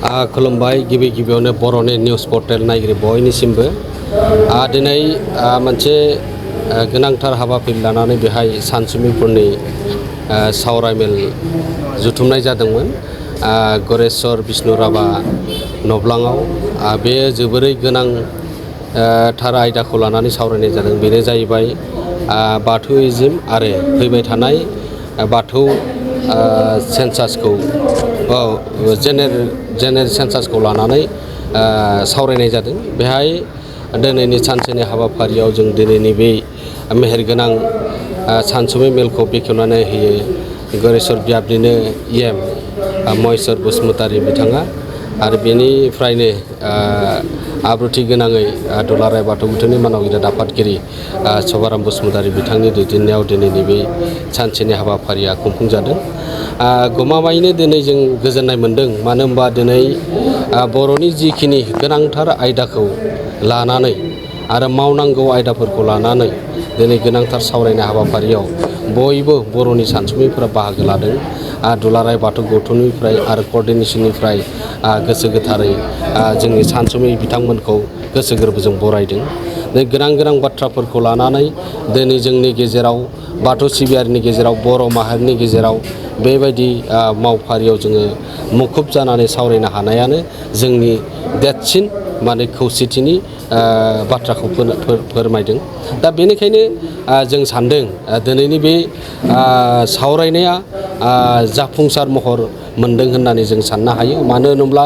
खुलुमबाय गिबियावनो बर'नि निउस पर्टेल नायगिरि बयनिसिमबो दिनै मोनसे गोनांथार हाबाफारि लानानै बेहाय सानसुमैफोरनि सावरायमेल जुथुमनाय जादोंमोन गरेस्वर बिष्णु राभा नब्लाङाव बे जोबोरै गोनांथार आयदाखौ लानानै सावरायनाय जादों। बेनो जाहैबाय बाथौइज्म आरो फैबाय थानाय बाथौ सेन्सासखौ जेनेरेल सेन्सासखौ लानानै सावरायनाय जादों। बेहाय दिनैनि सानसेनि हाबाफारियाव जों दिनैनि बे मेहेरगोनां सानसुमै मेलखौ बेखेवनानै होयो गरेस्वर बियाबनिनो EM महेस्वर बसुमतारी बिथाङा आरो बेनिफ्रायनो आब्रुथि गोनाङै दुलाराय बाथौ गुदिनि मानगिरि आफादगिरि सभाराम बसुमतारी बिथांनि दैदेननायाव दिनैनि बे सानसेनि हाबाफारिया खुंफुंजादों। गमामायैनो दिनै जों गोजोननाय मोन्दों, मानो होनबा दिनै बर'नि जिखिनि गोनांथार आयदाखौ लानानै आरो मावनांगौ आयदाफोरखौ लानानै दिनै गोनांथार सावरायनाय हाबाफारियाव बयबो बर'नि सानसुमैफोरा बाहागो लादों। दुलाराय बाथौ गौथुमनिफ्राय आरो कर्डिनेसननिफ्राय गोसो गोथारै जोंनि सानसुमै बिथांमोनखौ गोसो गोरबोजों बरायदों। गोनां बाथ्राफोरखौ लानानै दिनै जोंनि गेजेराव बाथौ सिबियारिनि गेजेराव बर' माहारिनि गेजेराव बेबायदि मावफारियाव जोङो मुखुब जानानै सावरायनो हानायानो जोंनि देरसिन खौसेथिनि बाथ्राखौ फोरमायदों। दा बेनिखायनो जों सान्दों दिनैनि बे सावरायनाया जाफुंसार महर मोनदों होननानै जों साननो हायो। मानो होनोब्ला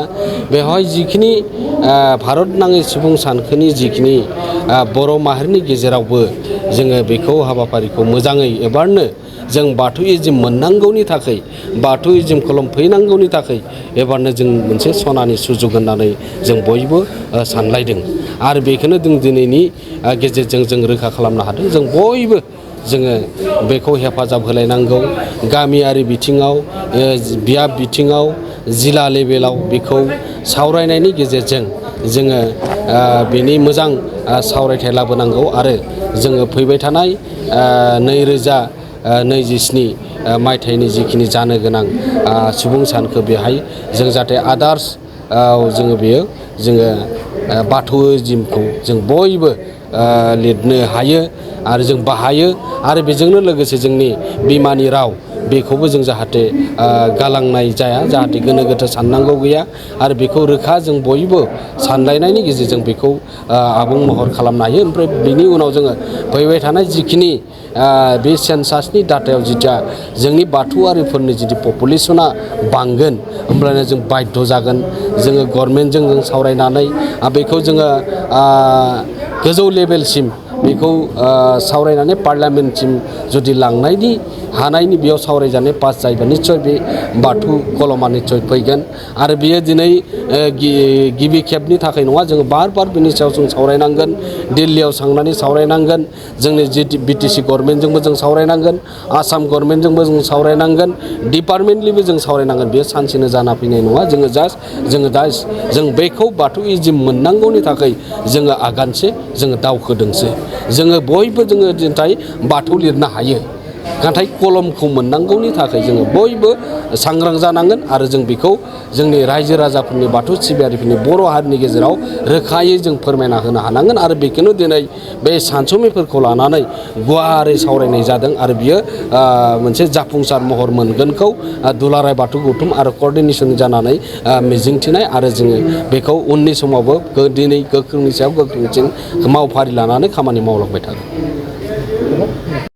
बेवहाय जिखिनि भारत नाङै सुबुं सानखोनि जिखिनि बर' माहारिनि गेजेरावबो जोङो बेखौ हाबाफारिखौ मोजाङै एबारनो जों बाथौइज्म मोननांगौनि थाखाय बाथौइज्म खुलुमफैनांगौनि थाखाय एबारनो जों मोनसे सनानि सुजुग होननानै जों बयबो सानलायदों आरो बेखौनो जों दिनैनि गेजेरजों जों रोखा खालामनो हादों। जों बयबो जोङो बेखौ हेफाजाब होलायनांगौ। गामियारि बिथिङाव बियाब बिथिङाव जिल्ला लेभेलाव बेखौ सावरायनायनि गेजेरजों जोङो बेनि मोजां सावरायथाय लाबोनांगौ आरो जोङो फैबाय थानाय 2027 मायथाइनि जिखिनि जानो गोनां सुबुं सानखो बेहाय जों जाहाथे आदार्स जोङो बाथौइज्मखौ जों बयबो लिरनो हायो आरो जों बाहायो आरो बेजोंनो लोगोसे जोंनि बिमानि राव बेखौबो जों जाहाथे गालांनाय जाया, जाहाथे गोनो गोथो साननांगौ गैया आरो बेखौ रोखा जों बयबो सानलायनायनि गेजेरजों बेखौ आबुं महर खालामनो हायो। ओमफ्राय बेनि उनाव जोङो फैबाय थानाय जिखिनि बे सेन्सासनि डाटायाव जिथिया जोंनि बाथौआरिफोरनि जुदि पपुलेसना बांगोन होमब्लानो जों बाध्य जागोन जोङो गभर्नमेन्टजों जों सावरायनानै बेखौ जोङो गोजौ लेभेलसिम बेखौ सावरायनानै पार्लियामेन्टसिम जुदि लांनायनि हानायनि बेयाव सावरायजानाय पास जायोबा निस्सय बे बाथौ कलमा निस्सय फैगोन आरो बियो दिनै गिबि खेबनि थाखाय नङा। जोङो बार बिनि सायाव जों सावरायनांगोन, दिल्लीयाव थांनानै सावरायनांगोन, जोंनि BTC गभर्नमेन्टजोंबो जों सावरायनांगोन, आसाम गभर्नमेन्टजोंबो जों सावरायनांगोन, डिपार्टमेन्टलिबो जों सावरायनांगोन। बेयो सानसेनो जाना फैनाय नङा। जों बेखौ बाथौइज्म मोननांगौनि थाखाय जोङो आगानसे जोङो दावखोदोंसो। जोङो बयबो जोङो दिनै बाथौ लिरनो हायो, नाथाय कलमखौ मोननांगौनि थाखाय जोङो बयबो सांग्रां जानांगोन आरो जों बेखौ जोंनि रायजो राजाफोरनि बाथौ सिबियारिफोरनि बर' हारिनि गेजेराव रोखायै जों फोरमायना होनो हानांगोन आरो बेखौनो दिनै बे सानसुमैफोरखौ लानानै गुवारै सावरायनाय जादों आरो बियो मोनसे जाफुंसार महर मोनगोनखौ दुलाराय बाथौ गौथुम आरो कर्डिनेसन जानानै मिजिंथिनाय आरो जोङो बेखौ उननि समावबो दिनै गोख्रोंनि सायाव गोख्रोंसिन मावफारि लानानै खामानि मावलांबाय थागोन।